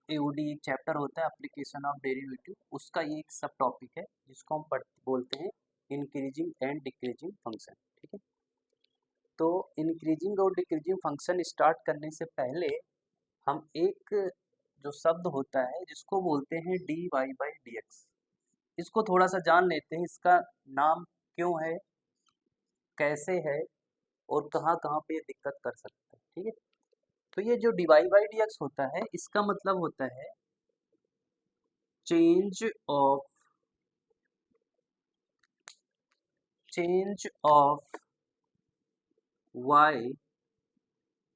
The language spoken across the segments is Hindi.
एओडी एक चैप्टर होता है एप्लीकेशन ऑफ डेरिवेटिव, उसका ये एक सब टॉपिक है जिसको हम बोलते हैं इंक्रीजिंग एंड डिक्रीजिंग फंक्शन। ठीक है, तो इंक्रीजिंग और डिक्रीजिंग फंक्शन स्टार्ट करने से पहले हम एक जो शब्द होता है जिसको बोलते हैं d y by d x, इसको थोड़ा सा जान लेते हैं। इसका नाम क्यों है, कैसे है और कहाँ कहाँ पे ये दिक्कत कर सकता है। ठीक है, तो ये जो d y by d x होता है इसका मतलब होता है change of y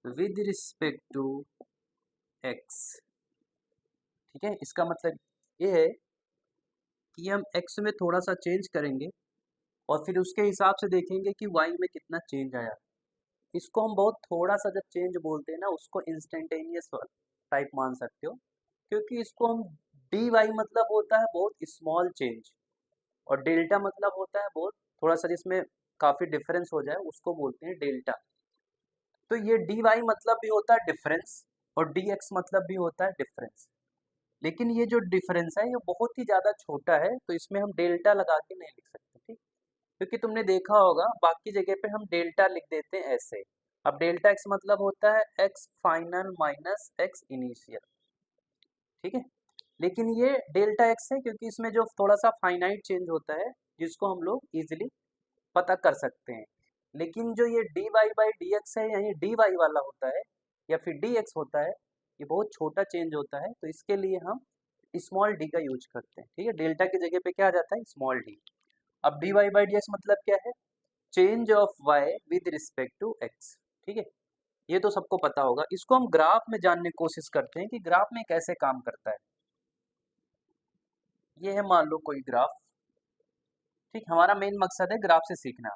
with respect to x। ठीक है, इसका मतलब ये है कि हम x में थोड़ा सा चेंज करेंगे और फिर उसके हिसाब से देखेंगे कि y में कितना चेंज आया। इसको हम बहुत थोड़ा सा जब चेंज बोलते हैं ना, उसको इंस्टेंटेनियस टाइप मान सकते हो, क्योंकि इसको हम डी वाई मतलब होता है बहुत स्मॉल चेंज, और डेल्टा मतलब होता है बहुत थोड़ा सा जिसमें काफ़ी डिफरेंस हो जाए उसको बोलते हैं डेल्टा। तो ये डी वाई मतलब भी होता है डिफरेंस और डी एक्स मतलब भी होता है डिफरेंस, लेकिन ये जो डिफरेंस है ये बहुत ही ज़्यादा छोटा है, तो इसमें हम डेल्टा लगा के नहीं लिख सकते। ठीक, क्योंकि तुमने देखा होगा बाकी जगह पे हम डेल्टा लिख देते हैं ऐसे। अब डेल्टा एक्स मतलब होता है x final minus x initial. ठीक है, लेकिन ये डेल्टा एक्स है क्योंकि इसमें जो थोड़ा सा फाइनाइट चेंज होता है जिसको हम लोग इजिली पता कर सकते हैं। लेकिन जो ये d y by d x है, यानी डी वाई वाला होता है या फिर डी एक्स होता है, ये बहुत छोटा चेंज होता है, तो इसके लिए हम स्मॉल डी का यूज करते हैं। ठीक है, डेल्टा की जगह पे क्या आ जाता है, स्मॉल डी। अब d y by d x मतलब क्या है, change of y with respect to x. ठीक है, ये तो सबको पता होगा। इसको हम ग्राफ में जानने की कोशिश करते हैं कि ग्राफ में कैसे काम करता है। ये है मान लो कोई ग्राफ। ठीक, हमारा मेन मकसद है ग्राफ से सीखना।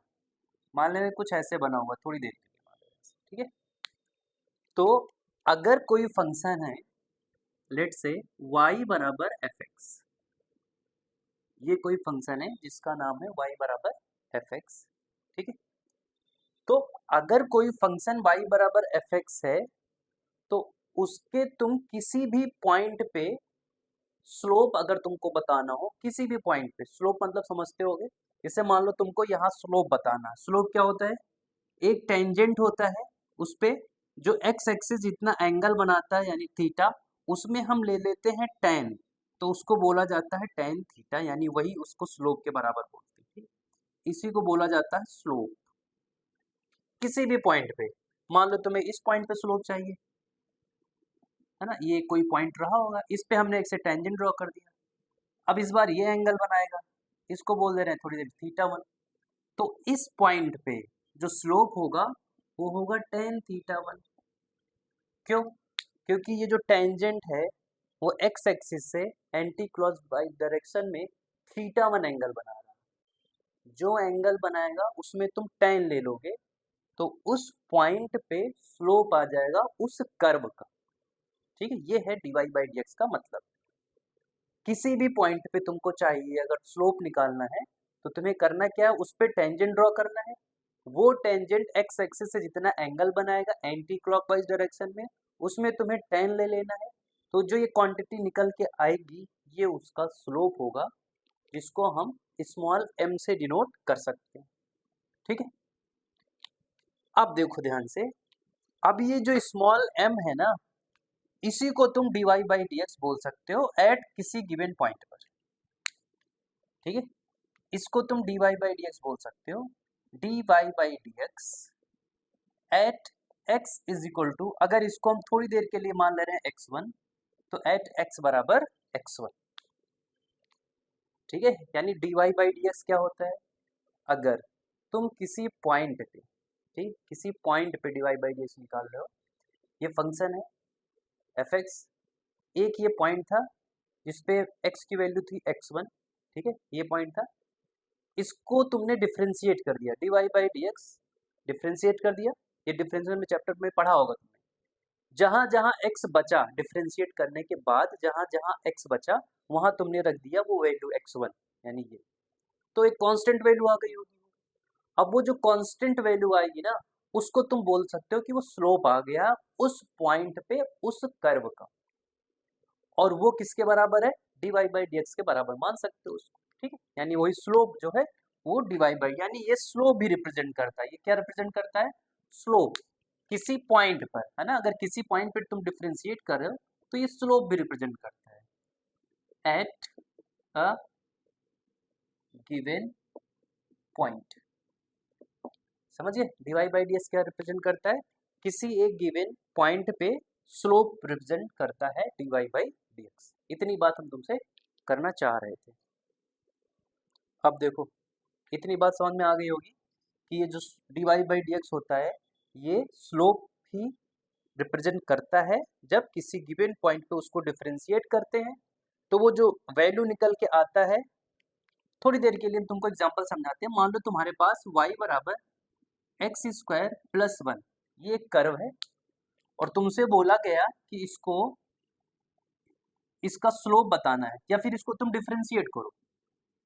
मान लें कुछ ऐसे बना हुआ थोड़ी देर के लिए मान लें ऐसे। ठीक है, तो अगर कोई फंक्शन है लेट से y बराबर एफ एक्स, ये कोई फंक्शन है जिसका नाम है y बराबर एफ एक्स। ठीक है, तो अगर कोई फंक्शन y बराबर एफ एक्स है तो उसके तुम किसी भी पॉइंट पे स्लोप अगर तुमको बताना हो, किसी भी पॉइंट पे स्लोप मतलब समझते होगे। जैसे मान लो तुमको यहाँ स्लोप बताना है। स्लोप क्या होता है, एक टेंजेंट होता है उस पे जो एक्स एक्सिस जितना एंगल बनाता है यानी थीटा, उसमें हम ले लेते हैं टेन, तो उसको बोला जाता है टेन थीटा, यानी वही उसको स्लोप के बराबर बोलते हैं। ठीक? इसी को बोला जाता है स्लोप। किसी भी पॉइंट पे मान लो तुम्हें इस पॉइंट पे स्लोप चाहिए, है ना, ये कोई पॉइंट रहा होगा, इस पे हमने एक से टेंजेंट ड्रॉ कर दिया। अब इस बार ये एंगल बनाएगा, इसको बोल दे रहे हैं थोड़ी देर थीटा वन। तो इस पॉइंट पे जो स्लोप होगा वो होगा टेन थीटा वन। क्यों, क्योंकि ये जो टेंजेंट है वो एक्स एक्सिस से एंटी क्लॉकवाइज डायरेक्शन में थीटा वन एंगल बना रहा है। जो एंगल बनाएगा उसमें तुम टेन ले लोगे, तो उस पॉइंट पे स्लोप आ जाएगा उस कर्व का। ठीक है, ये है d y by d x का मतलब। किसी भी पॉइंट पे तुमको चाहिए अगर स्लोप निकालना है तो तुम्हें करना क्या है, उस पे टेंजेंट ड्रॉ करना है। वो टेंजेंट एक्स एक्सिस से जितना एंगल बनाएगा एंटी क्लॉकवाइज डायरेक्शन में, उसमें तुम्हें टेन ले लेना है। तो जो ये क्वांटिटी निकल के आएगी ये उसका स्लोप होगा, जिसको हम स्मॉल एम से डिनोट कर सकते हैं। ठीक है, अब देखो ध्यान से, अब ये जो स्मॉल एम है ना, इसी को तुम d y by d x बोल सकते हो एट किसी गिवन पॉइंट पर। ठीक है, इसको तुम d y by d x बोल सकते हो, d y by d x at x is equal to, अगर इसको हम थोड़ी देर के लिए मान ले रहे हैं एक्स वन, तो एट एक्स बराबर एक्स वन। ठीक है, यानी d y by d x क्या होता है, अगर तुम किसी पॉइंट पे, ठीक, किसी पॉइंट पे d y by d x निकाल रहे हो, ये फंक्शन है एफ एक्स, एक ये पॉइंट था जिसपे एक्स की वैल्यू थी एक्स वन। ठीक है, ये पॉइंट था, इसको तुमने डिफ्रेंशिएट कर दिया, d y by d x differentiate कर दिया। ये डिफरेंशियल में चैप्टर में पढ़ा होगा तुमने। जहां जहां एक्स बचा डिफ्रेंशिएट करने के बाद, जहां जहां एक्स बचा वहां तुमने रख दिया वो वैल्यू एक्स वन, यानी ये, तो एक कांस्टेंट वैल्यू आ गई होगी। अब वो जो कांस्टेंट वैल्यू आएगी ना, उसको तुम बोल सकते हो कि वो स्लोप आ गया उस पॉइंट पे उस कर्व का। और वो किसके बराबर है, dy बाई dx के बराबर मान सकते हो उसको, ठीक है। यानी वही स्लोप जो है वो dy बाई, यानी ये स्लोप भी रिप्रेजेंट करता है। ये क्या रिप्रेजेंट करता है, स्लोप, किसी पॉइंट पर, है ना। अगर किसी पॉइंट पर तुम डिफ्रेंशिएट कर रहे हो तो ये स्लोप भी रिप्रेजेंट करता है एट अ गिवन पॉइंट। समझिए, dy बाई ds क्या रिप्रेजेंट करता है, किसी एक गिवन पॉइंट पे स्लोप रिप्रेजेंट करता है dy बाई dx। इतनी बात हम तुमसे करना चाह रहे थे। अब देखो, इतनी बात समझ में आ गई होगी कि ये जो dy बाई dx होता है ये स्लोप ही रिप्रेजेंट करता है। जब किसी गिवन पॉइंट पे उसको डिफरेंशिएट करते हैं तो वो जो वैल्यू निकल के आता है, थोड़ी देर के लिए हम तुमको एग्जांपल समझाते हैं। मान लो तुम्हारे पास y बराबर एक्स स्क्वायर प्लस 1, ये एक कर्व है और तुमसे बोला गया कि इसका स्लोप बताना है, या फिर इसको तुम डिफरेंशिएट करो,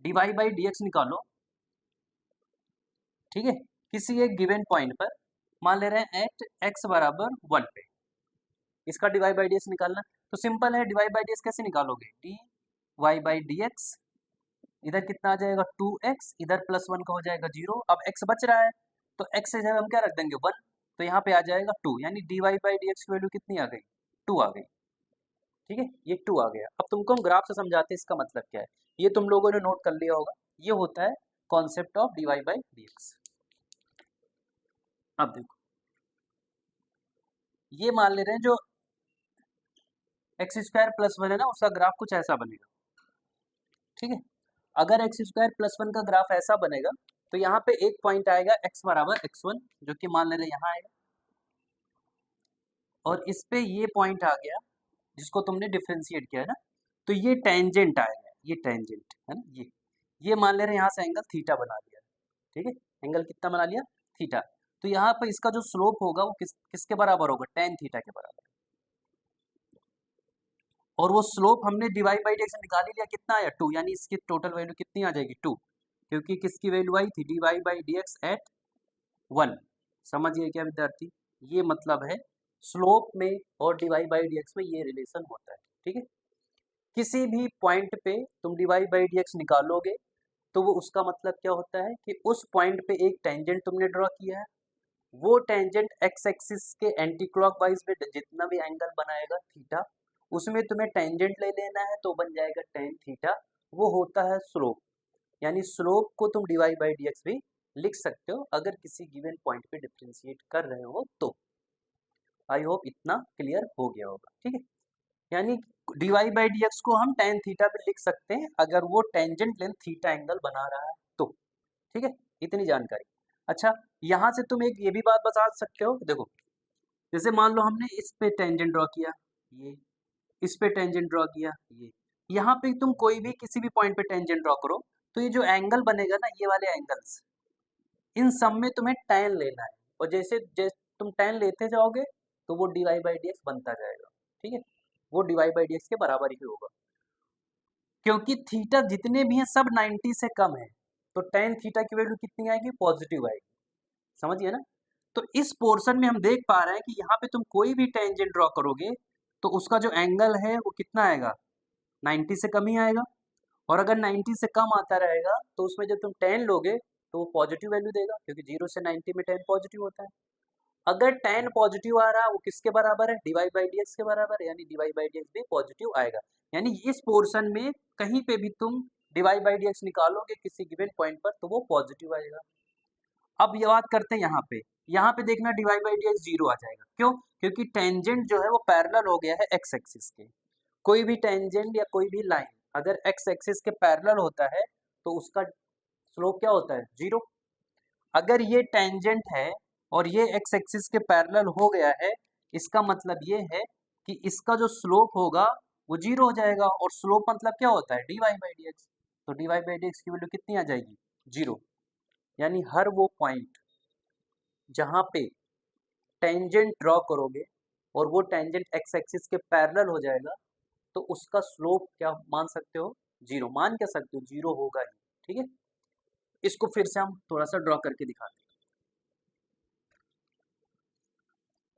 dy बाई dx निकालो, ठीक है, किसी एक गिवन पॉइंट पर। मान ले रहे हैं एट एक्स बराबर 1 पे इसका dy बाई dx निकालना। तो सिंपल है, dy बाई dx कैसे निकालोगे, dy बाई dx, इधर कितना आ जाएगा 2x, इधर प्लस 1 का हो जाएगा 0। अब x बच रहा है तो x से जगह हम क्या रख देंगे 1, तो यहाँ पे आ जाएगा 2, यानी dy बाई dx की वैल्यू कितनी आ गई, 2 आ गई, ठीक है, ये 2 आ गया। अब तुमको हम ग्राफ से समझाते हैं इसका मतलब क्या है। ये तुम लोगों ने नोट कर लिया होगा, ये होता है concept of dy by dx। अब देखो, ये मान ले रहे हैं जो एक्स स्क्वायर प्लस 1 है ना, उसका ग्राफ कुछ ऐसा बनेगा, ठीक है। अगर एक्स स्क्वायर प्लस 1 का ग्राफ ऐसा बनेगा तो यहाँ पे एक पॉइंट आएगा x बराबर x1, जो कि मान ले रहे यहाँ आएगा, और इस पे ये पॉइंट आ गया जिसको तुमने डिफरेंशिएट किया है ना, तो ये टेंजेंट आएगा, ये टेंजेंट है ना, ये मान ले रहे यहाँ से एंगल थीटा बना लिया, ठीक है, एंगल कितना बना लिया, थीटा। तो यहाँ पे इसका जो स्लोप होगा वो किसके बराबर होगा, टेन थीटा के बराबर। और वो स्लोप हमने डिवाइड बाई dx निकाल ही लिया, कितना आया 2, यानी इसकी टोटल वैल्यू कितनी आ जाएगी 2, क्योंकि किसकी वैल्यू आई थी, डिवाइड बाई dx एट 1। समझिए क्या विद्यार्थी, ये मतलब है स्लोप में और डिवाइड बाई dx में ये रिलेशन होता है, ठीक है। किसी भी पॉइंट पे तुम डिवाइड बाई dx निकालोगे तो वो उसका मतलब क्या होता है कि उस पॉइंट पे एक टेंजेंट तुमने ड्रॉ किया है, वो टेंजेंट एक्स एक्सिस के एंटी क्लॉकवाइज में जितना भी एंगल बनाएगा थीटा, उसमें तुम्हें टेंजेंट ले लेना है तो बन जाएगा टेन थीटा, वो होता है स्लोप। यानी स्लोप को तुम डिवाइड बाई dx भी लिख सकते हो अगर किसी गिवन पॉइंट पे डिफरेंशिएट कर रहे हो तो। आई होप इतना क्लियर हो गया होगा, ठीक है। यानी डिवाइड बाई dx को हम टेन थीटा पे लिख सकते हैं अगर वो टेंजेंट लेंथ थीटा एंगल बना रहा है तो, ठीक है, इतनी जानकारी। अच्छा, यहाँ से तुम एक ये भी बात बता सकते हो, देखो जैसे मान लो हमने इस पे टेंजेंट ड्रॉ किया, ये इस पे टेंजेंट ड्रॉ किया, ये यहाँ पे तुम कोई भी किसी भी पॉइंट पे टेंजेंट ड्रॉ करो तो ये जो एंगल बनेगा ना, ये वाले एंगल्स, इन सब में तुम्हें tan लेना है, और जैसे जैसे तुम tan लेते जाओगे तो वो dy बाई dx बनता जाएगा, ठीक है, वो dy बाई dx के बराबर ही होगा, क्योंकि थीटा जितने भी हैं सब 90 से कम है, तो tan थीटा की वैल्यू कितनी आएगी, पॉजिटिव आएगी, समझिए ना। तो इस पोर्शन में हम देख पा रहे हैं कि यहाँ पे तुम कोई भी टेंजेंट ड्रॉ करोगे तो उसका जो एंगल है वो कितना आएगा, 90 से कम ही आएगा, और अगर 90 से कम आता रहेगा तो उसमें जब तुम tan लोगे तो वो पॉजिटिव वैल्यू देगा, क्योंकि 0 से 90 में tan पॉजिटिव होता है। अगर tan पॉजिटिव आ रहा है वो किसके बराबर है, डिवाइड बाई dx के बराबर, यानी डिवाइड बाई dx भी पॉजिटिव आएगा। यानी इस पोर्शन में कहीं पे भी तुम डिवाइड बाई dx निकालोगे किसी गिवन पॉइंट पर तो वो पॉजिटिव आएगा। अब ये बात करते हैं यहाँ पे देखना डिवाइड बाई dx 0 आ जाएगा, क्यों, क्योंकि टेंजेंट जो है वो पैरेलल हो गया है एक्स एक्सिस के। कोई भी टेंजेंट या कोई भी लाइन अगर एक्स एक्सिस के पैरेलल होता है तो उसका स्लोप क्या होता है, 0। अगर ये टेंजेंट है और ये एक्स एक्सिस के पैरेलल हो गया है, इसका मतलब ये है कि इसका जो स्लोप होगा वो 0 हो जाएगा, और स्लोप मतलब क्या होता है, dy बाई dx, तो dy बाई dx की वैल्यू कितनी आ जाएगी, 0। यानी हर वो पॉइंट जहाँ पे टेंजेंट ड्रॉ करोगे और वो टेंजेंट एक्स एक्सिस के पैरेलल हो जाएगा तो उसका स्लोप क्या मान सकते हो, 0 मान क्या सकते हो, 0 होगा ही, ठीक है। इसको फिर से हम थोड़ा सा ड्रॉ करके दिखाते हैं।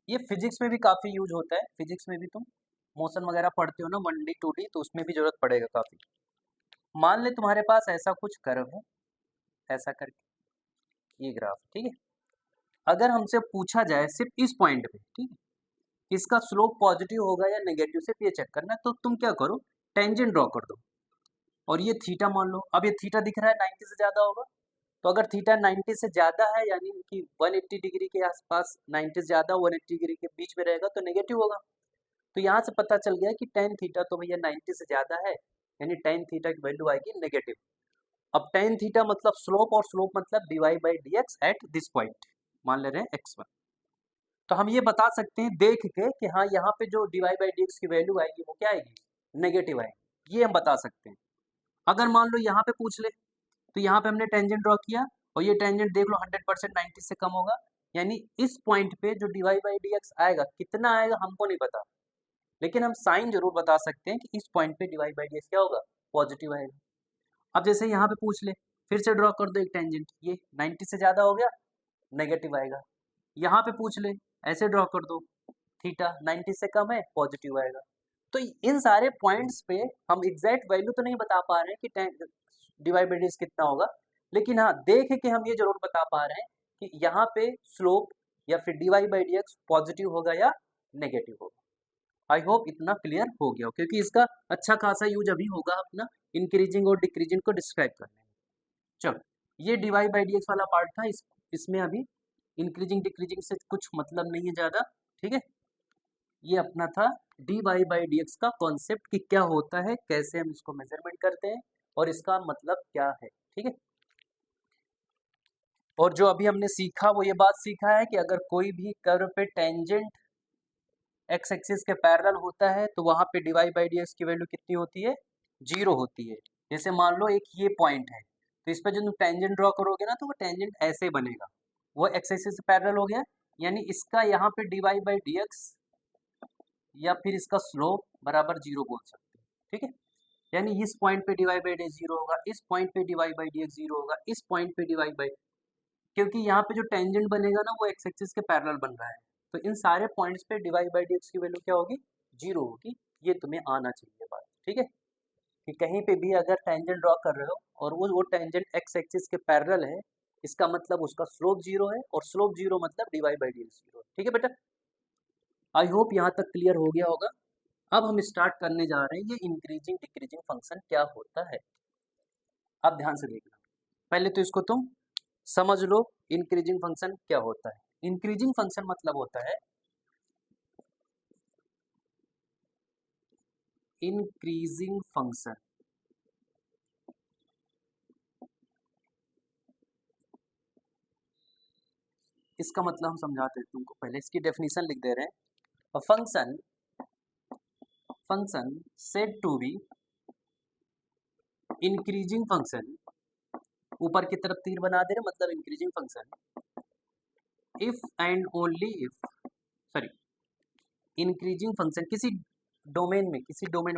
ये फिजिक्स में भी काफी यूज होता है, फिजिक्स में भी तुम मोशन वगैरह पढ़ते हो ना 1D 2D, तो उसमें भी जरूरत पड़ेगा काफ़ी। मान ले तुम्हारे पास ऐसा कुछ कर्व है, ऐसा करके ये ग्राफ, ठीक है। अगर हमसे पूछा जाए सिर्फ इस पॉइंट पे, ठीक है, इसका स्लोप पॉजिटिव होगा या नेगेटिव, सिर्फ ये चेक करना है, तो तुम क्या करो, टेंजेंट ड्रॉ कर दो। और ये थीटा मान लो, अब ये थीटा दिख रहा है 90 से ज़्यादा होगा, तो अगर थीटा 90 से ज़्यादा है यानी कि 180 डिग्री के आसपास, 90 से ज़्यादा 180 डिग्री के बीच में रहेगा तो नेगेटिव होगा। तो यहाँ से पता चल गया कि टेन थीटा तो भैया 90 से ज़्यादा है, यानी टेन थीटा की वैल्यू आएगी नेगेटिव। अब टेन थीटा मतलब स्लोप, और स्लोप मतलब dy by d x at this point, मान ले रहे हैं x1। तो हम ये बता सकते हैं देख के कि हाँ यहाँ पे जो dy बाई डी एक्स की वैल्यू आएगी वो क्या आएगी, नेगेटिव आएगी, ये हम बता सकते हैं। अगर मान लो यहाँ पे पूछ ले, तो यहाँ पे हमने टेंजेंट ड्रॉ किया और ये टेंजेंट देख लो 100% 90 से कम होगा, यानी इस पॉइंट पे जो dy बाई डी एक्स आएगा कितना आएगा हमको नहीं पता, लेकिन हम साइन जरूर बता सकते हैं कि इस पॉइंट पे dy बाई डी एक्स क्या होगा, पॉजिटिव आएगा। अब जैसे यहाँ पे पूछ ले, फिर से ड्रॉ कर दो एक टेंजेंट, ये 90 से ज़्यादा हो गया, नेगेटिव आएगा। यहाँ पे पूछ ले, ऐसे ड्रॉ कर दो, थीटा 90 से कम है, पॉजिटिव आएगा। तो इन सारे पॉइंट्स पे हम एग्जैक्ट वैल्यू तो नहीं बता पा रहे हैं कि dy बाई डी एक्स कितना होगा, लेकिन हाँ देख के हम ये जरूर बता पा रहे हैं कि यहाँ पे स्लोप या फिर dy by d x positive होगा या नेगेटिव होगा। आई होप इतना क्लियर हो गया हो, क्योंकि इसका अच्छा खासा यूज अभी होगा अपना इंक्रीजिंग और डिक्रीजिंग को डिस्क्राइब करने में। चलो, ये dy बाई डी एक्स वाला पार्ट था, इसमें अभी इंक्रीजिंग डिक्रीजिंग से कुछ मतलब नहीं है ज़्यादा, ठीक है। ये अपना था dy बाई डी एक्स का कॉन्सेप्ट कि क्या होता है, कैसे हम इसको मेजरमेंट करते हैं और इसका मतलब क्या है, ठीक है। और जो अभी हमने सीखा वो ये बात सीखा है कि अगर कोई भी कर्व पे टेंजेंट एक्स एक्सिस के पैरेलल होता है तो वहाँ पे dy बाई डी एक्स की वैल्यू कितनी होती है, 0 होती है। जैसे मान लो एक ये पॉइंट है, तो इस पर जो तुम टेंजेंट ड्रॉ करोगे ना तो वो टेंजेंट ऐसे बनेगा, वो एक्स एक्सिस से पैरेलल हो गया, यानी इसका यहाँ पे dy बाई डी एक्स या फिर इसका स्लोप बराबर 0 बोल सकते हैं, ठीक है। यानी इस पॉइंट पे dy बाई डी 0 होगा, इस पॉइंट पे dy बाई डी एक्स 0 होगा, इस पॉइंट पे dy बाई, क्योंकि यहाँ पे जो टेंजेंट बनेगा ना वो एक्स एक्सिस के पैरेलल बन रहा है, तो इन सारे पॉइंट्स पे dy बाई डी एक्स की वैल्यू क्या होगी, 0 होगी। ये तुम्हें आना चाहिए बात, ठीक है, कि कहीं पे भी अगर टेंजेंट ड्रॉ कर रहे हो और वो टेंजेंट एक्स एक्सिस के पैरेलल है, इसका मतलब उसका स्लोप 0 है, और स्लोप 0 मतलब dy बाई डी एक्स 0, ठीक है बेटा। आई होप यहाँ तक क्लियर हो गया होगा। अब हम स्टार्ट करने जा रहे हैं ये इंक्रीजिंग डिक्रीजिंग फंक्शन क्या होता है। अब ध्यान से देखना, पहले तो इसको तुम समझ लो, इंक्रीजिंग फंक्शन क्या होता है। इंक्रीजिंग फंक्शन मतलब होता है इंक्रीजिंग फंक्शन, इसका मतलब हम समझाते हैं तुमको, पहले इसकी डेफिनेशन लिख दे रहे हैं। Function function said to be increasing function, ऊपर की तरफ तीर बना दे रहे मतलब increasing function if and only if, sorry, increasing function किसी डोमेन में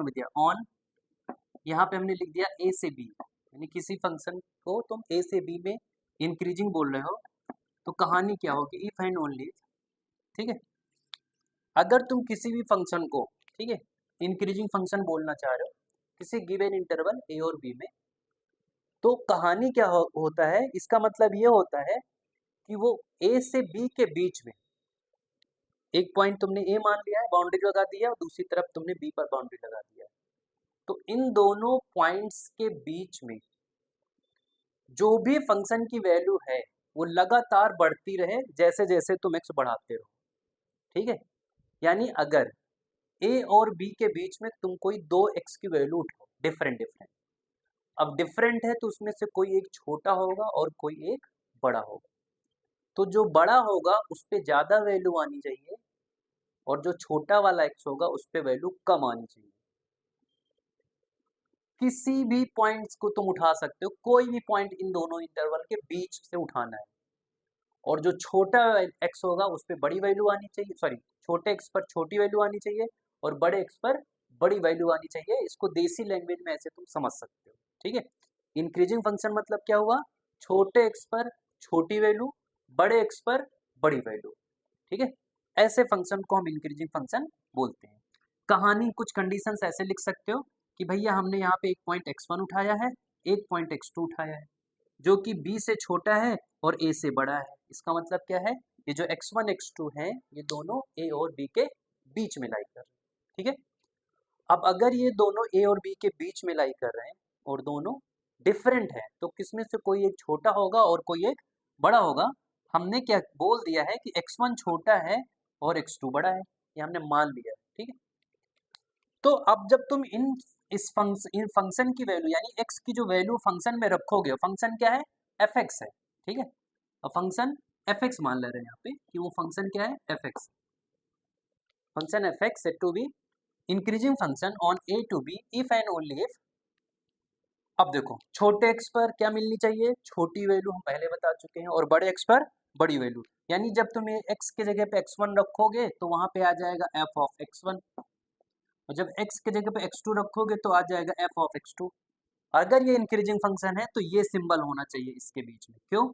दिया ऑन, यहाँ पे हमने लिख दिया ए से बी, यानी किसी फंक्शन को तुम ए से बी में इंक्रीजिंग बोल रहे हो, तो कहानी क्या होगी, इफ एंड ओनली, ठीक है। अगर तुम किसी भी फंक्शन को, ठीक है, इंक्रीजिंग फंक्शन बोलना चाह रहे हो किसी गिवन इंटरवल ए और बी में, तो कहानी क्या होता है, इसका मतलब ये होता है कि वो ए से बी के बीच में, एक पॉइंट तुमने ए मान लिया है, बाउंड्री लगा दिया, और दूसरी तरफ तुमने बी पर बाउंड्री लगा दिया, तो इन दोनों पॉइंट्स के बीच में जो भी फंक्शन की वैल्यू है वो लगातार बढ़ती रहे जैसे जैसे तुम एक्स बढ़ाते रहो, ठीक है। यानी अगर ए और बी के बीच में तुम कोई दो एक्स की वैल्यू उठाओ डिफरेंट डिफरेंट, अब डिफरेंट है तो उसमें से कोई एक छोटा होगा और कोई एक बड़ा होगा, तो जो बड़ा होगा उस पर ज़्यादा वैल्यू आनी चाहिए और जो छोटा वाला एक्स होगा उस पर वैल्यू कम आनी चाहिए। किसी भी पॉइंट्स को तुम उठा सकते हो, कोई भी पॉइंट इन दोनों इंटरवल के बीच से उठाना है, और जो छोटा एक्स होगा उस पर बड़ी वैल्यू आनी चाहिए, सॉरी, छोटे एक्स पर छोटी वैल्यू आनी चाहिए और बड़े एक्स पर बड़ी वैल्यू आनी चाहिए। इसको देसी लैंग्वेज में ऐसे तुम समझ सकते हो, ठीक है। इंक्रीजिंग फंक्शन मतलब क्या हुआ, छोटे एक्स पर छोटी वैल्यू, बड़े एक्स पर बड़ी वैल्यू, ठीक है। ऐसे फंक्शन को हम इंक्रीजिंग फंक्शन बोलते हैं। कहानी कुछ कंडीशंस ऐसे लिख सकते हो कि भैया हमने यहाँ पे एक पॉइंट x1 उठाया है, एक पॉइंट x2 उठाया है, जो कि b से छोटा है और a से बड़ा है। इसका मतलब क्या है, ये जो x1 x2 है ये दोनों a और b के बीच में लाई कर रहे हैं। ठीक है, अब अगर ये दोनों a और b के बीच में लाई कर रहे हैं और दोनों डिफरेंट है, तो किसमें से कोई एक छोटा होगा और कोई एक बड़ा होगा। हमने क्या बोल दिया है कि x1 छोटा है और x2 बड़ा है, ये हमने मान लिया है। ठीक है, तो अब जब तुम इन फंक्शन की वैल्यू यानी x की जो वैल्यू फंक्शन में रखोगे, फंक्शन क्या है, fx है। ठीक है, अब फंक्शन fx मान ले रहे हैं यहाँ पे कि वो फंक्शन क्या है, fx। Function fx set to be increasing function on a to b if and only if. अब देखो छोटे x पर क्या मिलनी चाहिए, छोटी वैल्यू, हम पहले बता चुके हैं, और बड़े x पर बड़ी वैल्यू। यानी जब तुम x की जगह पे x1 रखोगे तो वहां पे आ जाएगा f ऑफ x1, और जब x की जगह पे x2 रखोगे तो आ जाएगा f ऑफ x2। अगर ये इंक्रीजिंग फंक्शन है तो ये सिंबल होना चाहिए इसके बीच में। क्यों,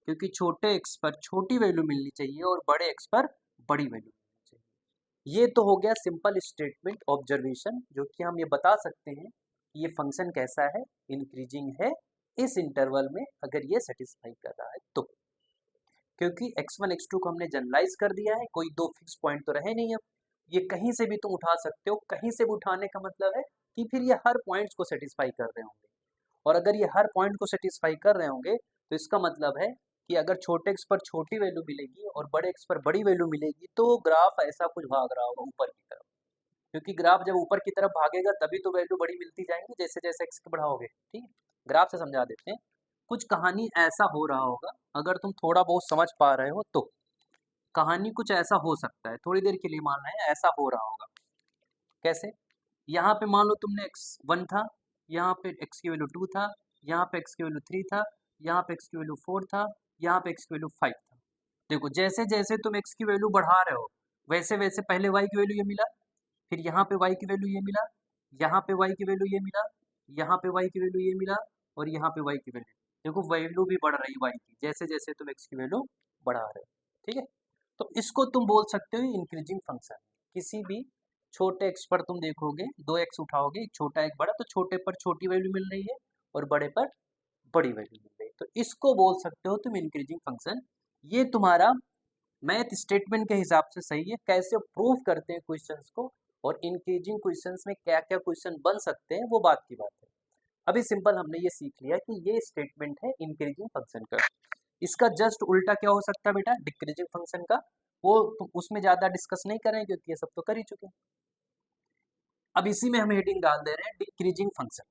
क्योंकि छोटे x पर छोटी वैल्यू मिलनी चाहिए और बड़े x पर बड़ी वैल्यू मिलनी चाहिए। ये तो हो गया सिंपल स्टेटमेंट ऑब्जर्वेशन, जो कि हम ये बता सकते हैं कि ये फंक्शन कैसा है, इंक्रीजिंग है इस इंटरवल में, अगर ये सेटिस्फाई कर रहा है तो। क्योंकि x1 x2 को हमने जनरलाइज कर दिया है, कोई दो फिक्स पॉइंट तो रहे नहीं। अब ये कहीं से भी तुम उठा सकते हो, कहीं से भी उठाने का मतलब है कि फिर ये हर पॉइंट्स को सेटिस्फाई कर रहे होंगे, और अगर ये हर पॉइंट को सेटिस्फाई कर रहे होंगे तो इसका मतलब है कि अगर छोटे x पर छोटी वैल्यू मिलेगी और बड़े x पर बड़ी वैल्यू मिलेगी तो ग्राफ ऐसा कुछ भाग रहा होगा ऊपर की तरफ। क्योंकि ग्राफ जब ऊपर की तरफ भागेगा तभी तो वैल्यू बड़ी मिलती जाएंगी जैसे जैसे x के बढ़ाओगे। ठीक है, ग्राफ से समझा देते हैं। कुछ कहानी ऐसा हो रहा होगा, अगर तुम थोड़ा बहुत समझ पा रहे हो तो कहानी कुछ ऐसा हो सकता है, थोड़ी देर के लिए मान रहे हैं ऐसा हो रहा होगा। कैसे, यहाँ पे मान लो तुमने x1 था, यहाँ पे x की वैल्यू 2 था, यहाँ पे x की वैल्यू 3 था, यहाँ पे x की वैल्यू 4 था, यहाँ पे x की वैल्यू 5 था। देखो जैसे जैसे तुम x की वैल्यू बढ़ा रहे हो वैसे वैसे पहले y की वैल्यू ये मिला, फिर यहाँ पे y की वैल्यू ये मिला, यहाँ पे y की वैल्यू ये मिला, यहाँ पे y की वैल्यू ये मिला, और यहाँ पे y की वैल्यू। देखो वैल्यू भी बढ़ रही y की जैसे जैसे तुम x की वैल्यू बढ़ा रहे हो। ठीक है, तो इसको तुम बोल सकते हो इंक्रीजिंग फंक्शन। किसी भी छोटे x पर तुम देखोगे, दो x उठाओगे, एक छोटा एक बड़ा, तो छोटे पर छोटी वैल्यू मिल रही है और बड़े पर बड़ी वैल्यू मिल रही है, तो इसको बोल सकते हो तुम इंक्रीजिंग फंक्शन। ये तुम्हारा मैथ स्टेटमेंट के हिसाब से सही है। कैसे प्रूफ करते हैं क्वेश्चंस को और इंक्रीजिंग क्वेश्चंस में क्या क्या क्वेश्चन बन सकते हैं वो बात की बात है। अभी सिंपल हमने ये सीख लिया कि ये स्टेटमेंट है इंक्रीजिंग फंक्शन का। इसका जस्ट उल्टा क्या हो सकता है बेटा, डिक्रीजिंग फंक्शन का। वो तो उसमें ज्यादा डिस्कस नहीं करें क्योंकि ये सब तो कर ही चुके हैं। अब इसी में हम हेडिंग डाल दे रहे हैं डिक्रीजिंग फंक्शन।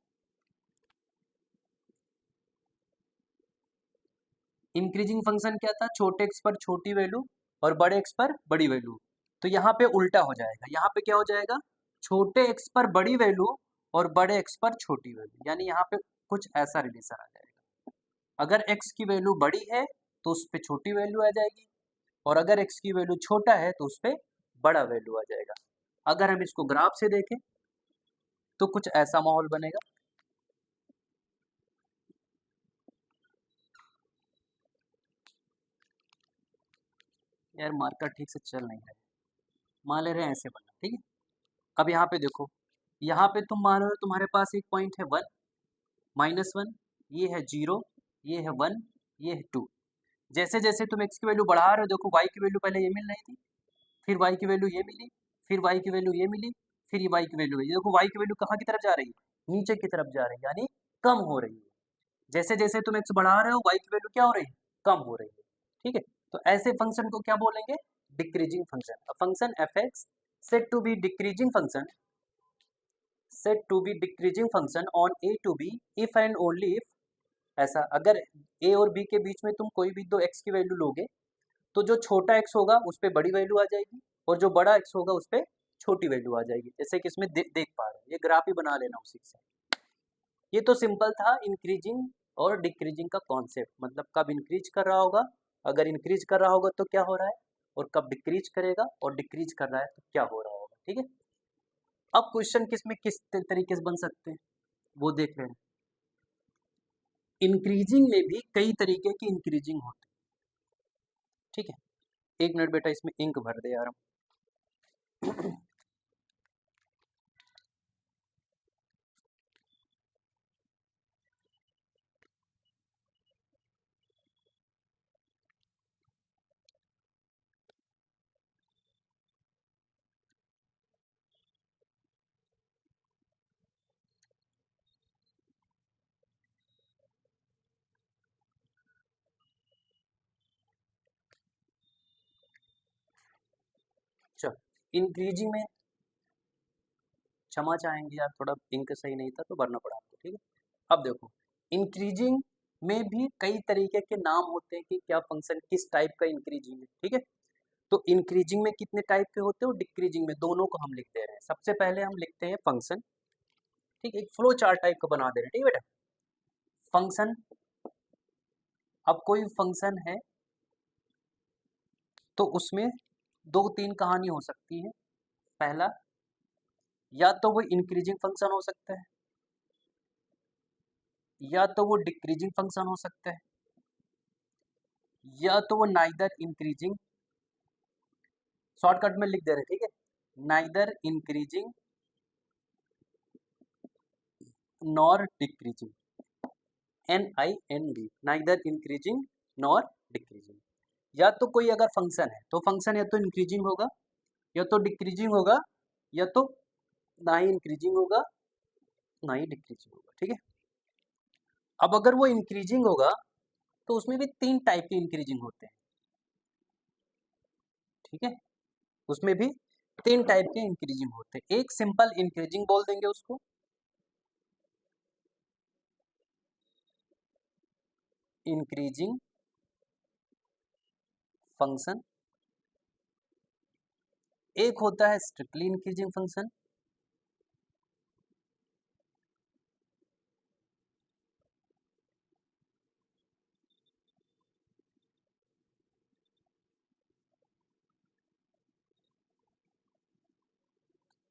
इंक्रीजिंग फंक्शन क्या था, छोटे एक्स पर छोटी वैल्यू और बड़े एक्स पर बड़ी वैल्यू। तो यहाँ पे उल्टा हो जाएगा, यहाँ पे क्या हो जाएगा, छोटे एक्स पर बड़ी वैल्यू और बड़े एक्स पर छोटी वैल्यू, यानी यहाँ पे कुछ ऐसा रिलेशन आ जाएगा। अगर एक्स की वैल्यू बड़ी है तो उस पर छोटी वैल्यू आ जाएगी, और अगर एक्स की वैल्यू छोटा है तो उस पर बड़ा वैल्यू आ जाएगा। अगर हम इसको ग्राफ से देखें तो कुछ ऐसा माहौल बनेगा। यार मार्कर ठीक से चल नहीं रहा है, मान ले रहे हैं ऐसे बनना। ठीक है, अब यहाँ पे देखो, यहाँ पे तुम मान रहे हो तुम्हारे पास एक पॉइंट है 1, -1, ये है 0, ये है 1, ये है 2। जैसे जैसे तुम x की वैल्यू बढ़ा रहे हो, देखो y की वैल्यू पहले ये मिल रही थी, फिर y की वैल्यू ये मिली, फिर y की वैल्यू ये मिली, फिर ये y की वैल्यू है। ये देखो y की वैल्यू कहाँ की तरफ जा रही है, नीचे की तरफ जा रही है, यानी कम हो रही है। जैसे जैसे तुम x बढ़ा रहे हो y की वैल्यू क्या हो रही है, कम हो रही है। ठीक है, तो ऐसे फंक्शन को क्या बोलेंगे, decreasing function. Function fx set to be decreasing function, set to be decreasing function on a to b if and only if. ऐसा अगर a और b के बीच में तुम कोई भी दो x की वैल्यू लोगे तो जो छोटा x होगा उस पर बड़ी वैल्यू आ जाएगी और जो बड़ा x होगा उस पर छोटी वैल्यू आ जाएगी, जैसे कि इसमें देख पा रहे हैं। ये ग्राफ ही बना लेना उसी से। ये तो सिंपल था इंक्रीजिंग और डिक्रीजिंग का कॉन्सेप्ट, मतलब कब इंक्रीज कर रहा होगा, अगर इंक्रीज कर रहा होगा तो क्या हो रहा है, और कब डिक्रीज करेगा और डिक्रीज कर रहा है तो क्या हो रहा होगा। ठीक है, अब क्वेश्चन किस में किस तरीके से बन सकते हैं वो देख रहे हैं। इंक्रीजिंग में भी कई तरीके की इंक्रीजिंग होती है। ठीक है, एक मिनट बेटा इसमें इंक भर दे यार हम। चलो इंक्रीजिंग में, क्षमा चाहेंगे यार, थोड़ा इंक सही नहीं था तो भरना पड़ा आपको, ठीक है। अब देखो इंक्रीजिंग में भी कई तरीके के नाम होते हैं कि क्या फंक्शन किस टाइप का इंक्रीजिंग है, ठीक है। तो इंक्रीजिंग में कितने टाइप के होते हैं और डिक्रीजिंग में, दोनों को हम लिख दे रहे हैं। सबसे पहले हम लिखते हैं फंक्शन, ठीक है, एक फ्लो चार्ट टाइप का बना दे रहे हैं, ठीक है बेटा। फंक्शन, अब कोई फंक्शन है तो उसमें दो तीन कहानी हो सकती है। पहला, या तो वो इंक्रीजिंग फंक्शन हो सकता है, या तो वो डिक्रीजिंग फंक्शन हो सकता है, या तो वो नाइदर इंक्रीजिंग, शॉर्टकट में लिख दे रहे हैं, ठीक है, neither increasing nor decreasing, NIND, neither increasing nor decreasing. या तो कोई अगर फंक्शन है तो फंक्शन या तो इंक्रीजिंग होगा, या तो डिक्रीजिंग होगा, या तो ना ही इंक्रीजिंग होगा ना ही डिक्रीजिंग होगा, ठीक है। अब अगर वो इंक्रीजिंग होगा तो उसमें भी तीन टाइप के इंक्रीजिंग होते हैं, ठीक है, उसमें भी तीन टाइप के इंक्रीजिंग होते हैं। एक सिंपल इंक्रीजिंग बोल देंगे उसको, इंक्रीजिंग फंक्शन। एक होता है स्ट्रिक्टली इंक्रीजिंग फंक्शन,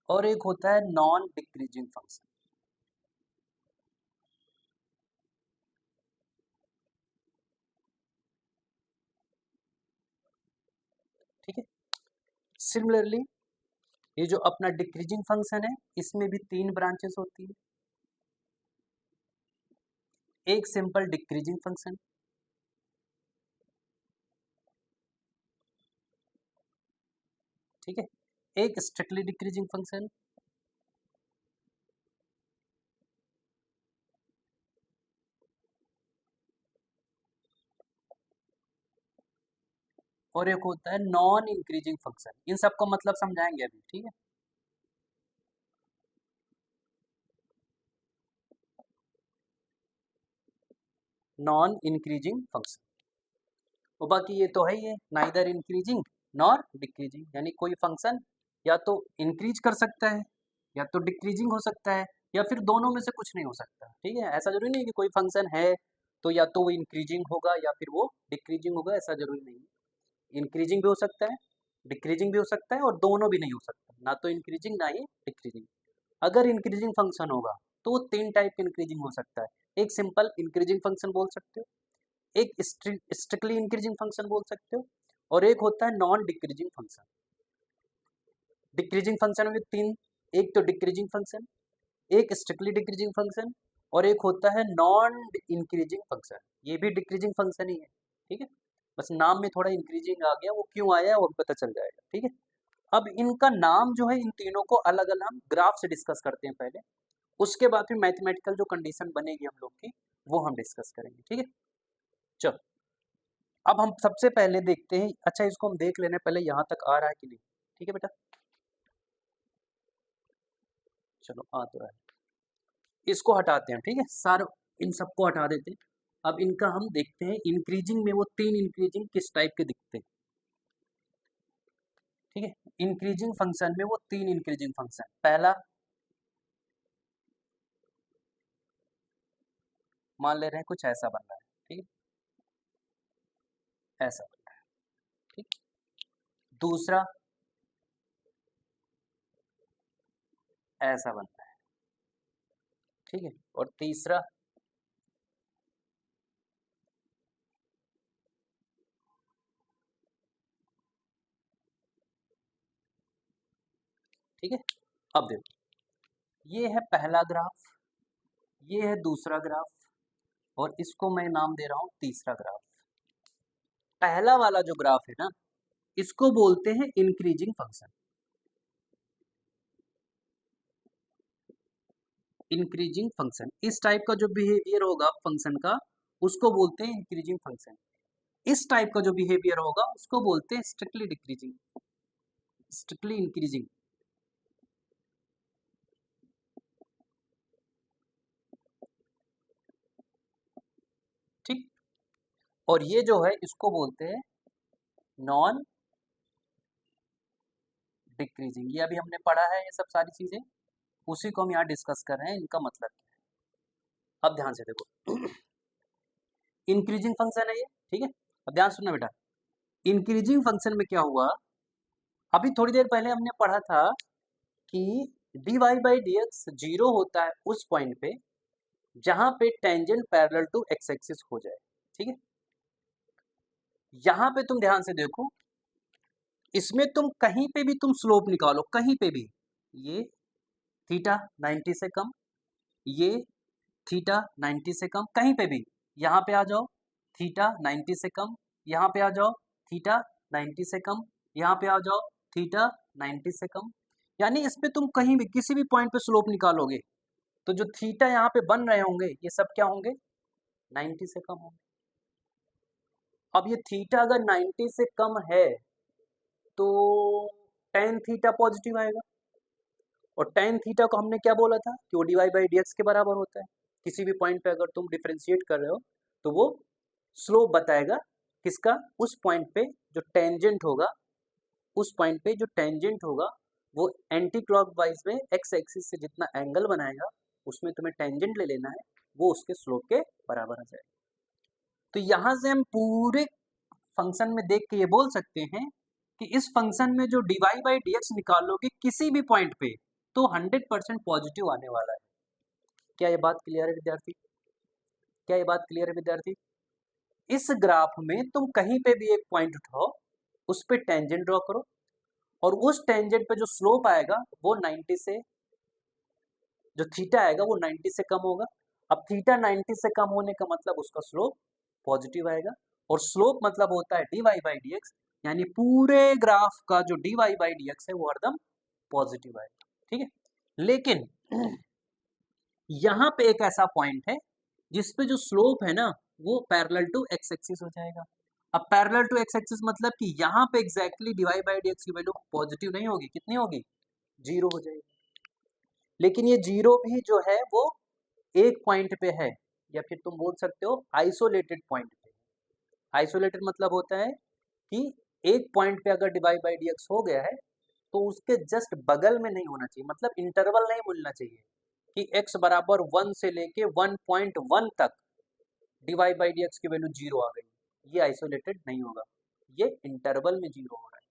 और एक होता है नॉन डिक्रीजिंग फंक्शन, ठीक है। सिमिलरली ये जो अपना डिक्रीजिंग फंक्शन है इसमें भी तीन ब्रांचेस होती है। एक सिंपल डिक्रीजिंग फंक्शन, ठीक है, एक स्ट्रिक्टली डिक्रीजिंग फंक्शन, और एक होता है नॉन इंक्रीजिंग फंक्शन। इन सबको मतलब समझाएंगे अभी, ठीक है। नॉन इंक्रीजिंग फंक्शन, और बाकी ये तो है ही है, नाइदर इंक्रीजिंग नॉर डिक्रीजिंग, यानी कोई फंक्शन या तो इंक्रीज कर सकता है या तो डिक्रीजिंग हो सकता है, या फिर दोनों में से कुछ नहीं हो सकता, ठीक है। ऐसा जरूरी नहीं है कि कोई फंक्शन है तो या तो वो इंक्रीजिंग होगा या फिर वो डिक्रीजिंग होगा, ऐसा जरूरी नहीं है। इंक्रीजिंग भी हो सकता है, डिक्रीजिंग भी हो सकता है, और दोनों भी नहीं हो सकता, ना तो इंक्रीजिंग ना ही डिक्रीजिंग। अगर इंक्रीजिंग फंक्शन होगा तो वो तीन टाइप के इंक्रीजिंग हो सकता है। एक सिंपल इंक्रीजिंग फंक्शन बोल सकते हो, एक स्ट्रिक्टली इंक्रीजिंग फंक्शन बोल सकते हो, और एक होता है non decreasing function. Decreasing function में तीन, एक तो डिक्रीजिंग फंक्शन, एक स्ट्रिक्टली डिक्रीजिंग फंक्शन, और एक होता है नॉन इंक्रीजिंग फंक्शन। ये भी डिक्रीजिंग फंक्शन ही है, ठीक है, बस नाम में थोड़ा इंक्रीजिंग आ गया, वो क्यों आया है वो पता चल जाएगा, ठीक है। अब इनका नाम जो है, इन तीनों को अलग अलग हम ग्राफ से डिस्कस करते हैं पहले, उसके बाद फिर मैथमेटिकल जो कंडीशन बनेगी हम लोग की वो हम डिस्कस करेंगे, ठीक है। चलो अब हम सबसे पहले देखते हैं, अच्छा इसको हम देख लेने पहले यहाँ तक आ रहा है कि नहीं, ठीक है बेटा। चलो आ तो रहा है, इसको हटाते हैं, ठीक है, सारे इन सबको हटा देते हैं। अब इनका हम देखते हैं इंक्रीजिंग में वो तीन इंक्रीजिंग किस टाइप के दिखते हैं, ठीक है। इंक्रीजिंग फंक्शन में वो तीन इंक्रीजिंग फंक्शन, पहला मान ले रहे हैं कुछ ऐसा बन रहा है, ठीक है, ऐसा बन रहा है, ठीक। दूसरा ऐसा बन रहा है, ठीक है, और तीसरा ठीक है। अब देखो ये है पहला ग्राफ, ये है दूसरा ग्राफ, और इसको मैं नाम दे रहा हूं तीसरा ग्राफ। पहला वाला जो ग्राफ है ना, इसको बोलते हैं इंक्रीजिंग फंक्शन। इंक्रीजिंग फंक्शन, इस टाइप का जो बिहेवियर होगा फंक्शन का उसको बोलते हैं इंक्रीजिंग फंक्शन। इस टाइप का जो बिहेवियर होगा उसको बोलते हैं स्ट्रिक्टली डिक्रीजिंग। Strictly increasing. ठीक, और ये जो है इसको बोलते हैं नॉन डिक्रीजिंग। ये अभी हमने पढ़ा है, ये सब सारी चीजें उसी को हम यहाँ डिस्कस कर रहे हैं, इनका मतलब क्या है। अब ध्यान से देखो, इंक्रीजिंग फंक्शन है ये, ठीक है। अब ध्यान सुनना बेटा, इंक्रीजिंग फंक्शन में क्या हुआ, अभी थोड़ी देर पहले हमने पढ़ा था कि dy by d x zero होता है उस पॉइंट पे जहां पे tangent parallel to x axis हो जाए, ठीक है। यहां पे तुम ध्यान से देखो, इसमें तुम कहीं पे भी तुम स्लोप निकालो, कहीं पे भी, ये थीटा 90 से कम, ये थीटा 90 से कम, कहीं पे भी, यहाँ पे आ जाओ थीटा 90 से कम, यहाँ पे आ जाओ थीटा 90 से कम, यहाँ पे आ जाओ थीटा 90 से कम, यानी इस पे तुम कहीं भी किसी भी पॉइंट पे स्लोप निकालोगे तो जो थीटा यहाँ पे बन रहे होंगे ये सब क्या होंगे, 90 से कम होंगे। अब ये थीटा अगर 90 से कम है तो टेन थीटा पॉजिटिव आएगा, और टेन थीटा को हमने क्या बोला था कि वो d y by d x के बराबर होता है। किसी भी पॉइंट पे अगर तुम डिफ्रेंशिएट कर रहे हो तो वो स्लोप बताएगा किसका, उस पॉइंट पे जो टेंजेंट होगा, उस पॉइंट पे जो टेंजेंट होगा वो एंटी क्लॉकवाइज में एक्स एक्सिस से जितना एंगल बनाएगा उसमें तुम्हें टेंजेंट ले लेना है, वो उसके स्लोप के बराबर आ जाएगा। तो यहां से हम पूरे फंक्शन में देख के ये बोल सकते हैं कि इस फंक्शन में जो d y by d x निकालोगे किसी भी पॉइंट पे तो 100% पॉजिटिव आने वाला है। क्या ये बात क्लियर है विद्यार्थी, क्या ये बात क्लियर है विद्यार्थी। इस ग्राफ में तुम कहीं पे भी एक पॉइंट उठाओ, उस पे टेंजेंट ड्रॉ करो, और उस टेंजेंट पे जो स्लोप आएगा वो 90 से, जो थीटा आएगा वो 90 से कम होगा। अब थीटा 90 से कम होने का मतलब उसका स्लोप पॉजिटिव आएगा, और स्लोप मतलब होता है d y by d x, यानी पूरे ग्राफ का जो d y by d x है वो हरदम पॉजिटिव आएगा, ठीक है। लेकिन यहाँ पे एक ऐसा पॉइंट है जिसपे जो स्लोप है ना वो पैरेलल टू एक्स एक्सिस हो जाएगा। अब पैरेलल टू एक्स एक्सिस मतलब कि यहाँ पे exactly d y by d x की वैल्यू पॉजिटिव नहीं होगी, कितनी होगी, जीरो हो जाएगी। लेकिन ये जीरो भी जो है वो एक पॉइंट पे है, या फिर तुम बोल सकते हो आइसोलेटेड पॉइंट पे। आइसोलेटेड मतलब होता है कि एक पॉइंट पे अगर डिवाइड बाई डी एक्स हो गया है तो उसके जस्ट बगल में नहीं होना चाहिए, मतलब इंटरवल नहीं मिलना चाहिए कि x बराबर 1 से लेके 1.1 तक डिवाइड बाई डी एक्स की वैल्यू जीरो आ गई, ये आइसोलेटेड नहीं होगा, ये इंटरवल में जीरो हो रहा है।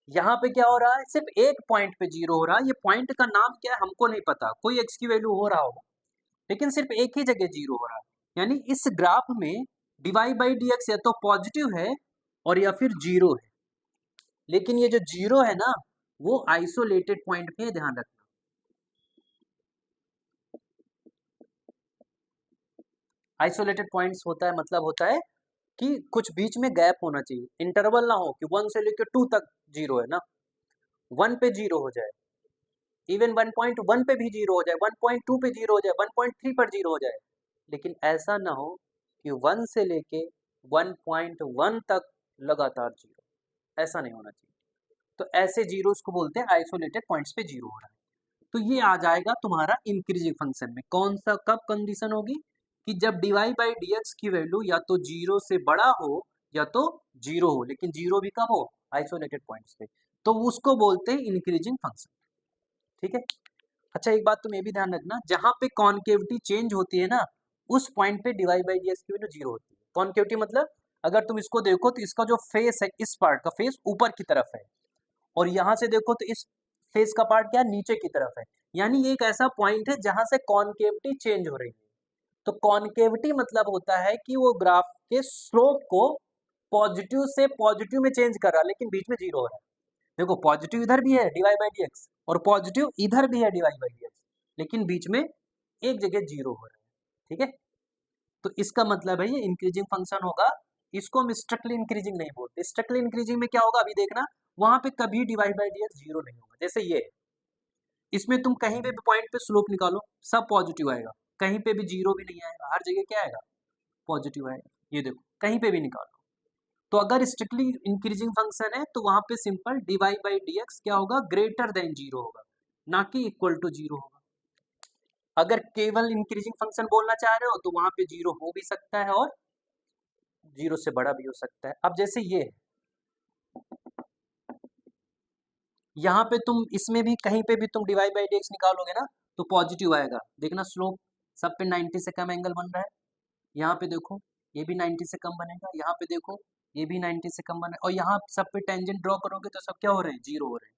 यहाँ पे क्या हो रहा है, सिर्फ एक पॉइंट पे जीरो हो रहा है, ये पॉइंट का नाम क्या है हमको नहीं पता, कोई x की वैल्यू हो रहा होगा लेकिन सिर्फ एक ही जगह जीरो हो रहा है। यानी इस ग्राफ में डिवाइड बाई डी एक्स या तो पॉजिटिव है और या फिर जीरो है, लेकिन ये जो जीरो है ना वो आइसोलेटेड पॉइंट पे, ध्यान रखना। आइसोलेटेड पॉइंट्स होता है मतलब होता है कि कुछ बीच में गैप होना चाहिए, इंटरवल ना हो कि 1 से लेकर 2 तक जीरो है ना, 1 पे जीरो हो जाए, इवन 1.1 पे भी जीरो हो जाए, 1.2 पे जीरो हो जाए, 1.3 पर जीरो हो जाए, लेकिन ऐसा ना हो कि 1 से लेके 1.1 तक लगातार जीरो, ऐसा नहीं होना चाहिए। तो ऐसे जीरोस को बोलते हैं आइसोलेटेड पॉइंट्स पे जीरो हो रहा है। तो ये आ जाएगा तुम्हारा इंक्रीजिंग फंक्शन में, कौन सा, कब कंडीशन होगी कि जब d y by d x की वैल्यू या तो जीरो से बड़ा हो या तो जीरो हो, लेकिन जीरो भी कब हो, आइसोलेटेड पॉइंट्स पे, तो उसको बोलते हैं इंक्रीजिंग फंक्शन, ठीक है। अच्छा एक बात तुम ये भी ध्यान रखना, जहां पे कॉन्केविटी चेंज होती है ना उस पॉइंट पे d y by d x की वैल्यू जीरो होती है। कॉन्केविटी मतलब अगर तुम इसको देखो तो इसका जो फेस है, इस पार्ट का फेस ऊपर की तरफ है, और यहाँ से देखो तो इस फेस का पार्ट क्या नीचे की तरफ है, यानी ये एक ऐसा पॉइंट है जहां से कॉन्केविटी चेंज हो रही है। तो कॉन्केविटी मतलब होता है कि वो ग्राफ के स्लोप को पॉजिटिव से पॉजिटिव में चेंज कर रहा है लेकिन बीच में जीरो हो रहा है। देखो पॉजिटिव इधर भी है d y by d x, और पॉजिटिव इधर भी है d y by d x, लेकिन बीच में एक जगह जीरो हो रहा है, ठीक है। तो इसका मतलब है ये इंक्रीजिंग फंक्शन होगा, इसको हम स्ट्रिक्टली इंक्रीजिंग नहीं बोलते। स्ट्रिक्टली इंक्रीजिंग में क्या होगा अभी देखना, वहां पे कभी divide by d x zero नहीं होगा, जैसे ये इसमें तुम कहीं पे भी पॉइंट पे स्लोप निकालो सब पॉजिटिव आएगा, कहीं पे भी जीरो भी नहीं आएगा, हर जगह क्या आएगा, पॉजिटिव आएगा। ये देखो कहीं पे भी निकालो तो अगर स्ट्रिक्टली इंक्रीजिंग फंक्शन है तो वहां पे simple Dibai by d x क्या होगा, ग्रेटर देन जीरो होगा, ना कि इक्वल टू जीरो होगा। अगर केवल इंक्रीजिंग फंक्शन बोलना चाह रहे हो तो वहां पे जीरो हो भी सकता है और जीरो से बड़ा भी हो सकता है। अब जैसे ये यहाँ पे तुम इसमें भी कहीं पे भी तुम डिवाइड बाई डी एक्स निकालोगे ना तो पॉजिटिव आएगा। देखना स्लोप सब पे 90 से कम एंगल बन रहा है, यहाँ पे देखो ये भी 90 से कम बनेगा, यहाँ पे देखो ये भी 90 से कम बनेगा, और यहाँ सब पे टेंजेंट ड्रॉ करोगे तो सब क्या हो रहे हैं, जीरो हो रहे हैं,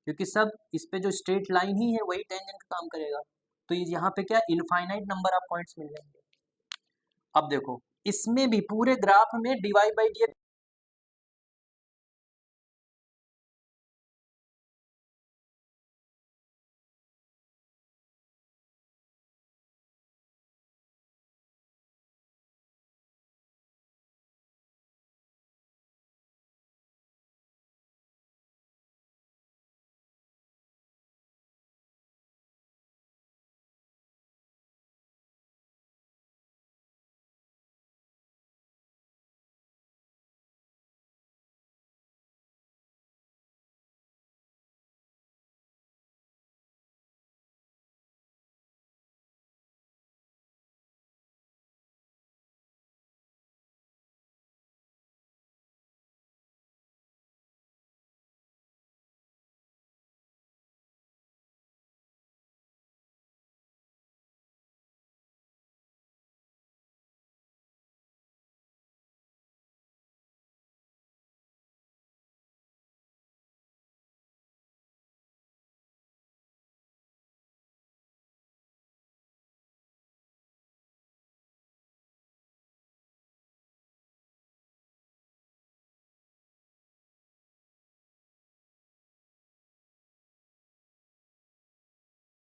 क्योंकि सब इस पे जो स्ट्रेट लाइन ही है वही टेंजेंट का काम करेगा। तो ये यहाँ पे क्या इनफाइनाइट नंबर ऑफ पॉइंट्स मिल जाएंगे। अब देखो इसमें भी पूरे ग्राफ में डिवाइड बाई डी